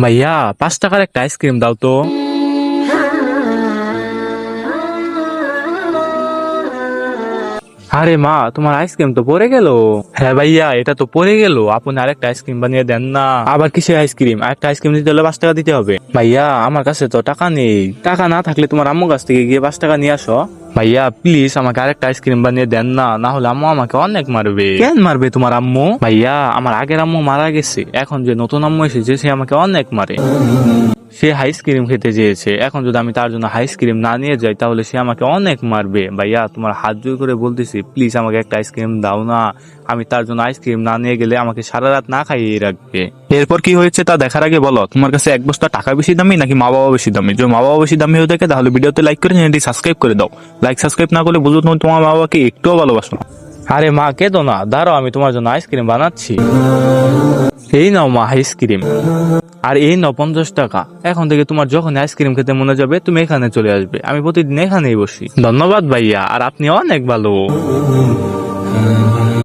ভাইয়া 5 টাকার একটা আইসক্রিম দাও তো। আরে মা, তোমার আইসক্রিম তো পড়ে গেল। হ্যাঁ ভাইয়া, এটা তো পড়ে গেল, আপনি আরেকটা আইসক্রিম বানিয়ে দেন না। আবার কিসের আইসক্রিম? আরেকটা আইসক্রিম দিতে হলে 5 টাকা দিতে হবে। ভাইয়া আমার কাছে তো টাকা নেই, টাকা না থাকলে তোমার আম্মু কাছ থেকে গিয়ে 5 টাকা নিয়ে আসো। ভাইয়া প্লিজ আমাকে আরেকটা আইসক্রিম বানিয়ে দেন না, না হলে আম্মু আমাকে অনেক মারবে। কেন মারবে তোমার আম্মু? ভাইয়া আমার আগের আম্মু মারা গেছে, এখন যে নতুন আম্মু এসেছে সে আমাকে অনেক মারে। সে আইসক্রিম খেতে চেয়েছে, এখন যদি আমি তার জন্য আইসক্রিম না নিয়ে যাই তাহলে সে আমাকে অনেক মারবে। ভাইয়া তোমার হাত জোড় করে বলতেছি, প্লিজ আমাকে একটা আইসক্রিম দাও না। আমি তার জন্য আইসক্রিম না নিয়ে গেলে আমাকে সারা রাত না খাইয়ে রাখবে। এরপর কি হয়েছে তা দেখার আগে বলো, তোমার কাছে এক বস্তা টাকা বেশি দামি নাকি মা বাবা বেশি দামি? যদি মা বাবা বেশি দামি হয়ে থাকে তাহলে ভিডিওতে লাইক করে চ্যানেলটি সাবস্ক্রাইব করে দাও। লাইক সাবস্ক্রাইব না করলে বুঝো তুমি তোমার মা বাবাকে একটুও ভালোবাসো না। আরে মা কেঁদো না, দাঁড়াও আমি তোমার জন্য আইসক্রিম বানাচ্ছি। এই নাও মা আইসক্রিম, আর এই নাও 50 টাকা। এখন থেকে তোমার যখন আইসক্রিম খেতে মনে যাবে তুমি এখানে চলে আসবে, আমি প্রতিদিন এখানেই বসি। ধন্যবাদ ভাইয়া, আর আপনি অনেক ভালো।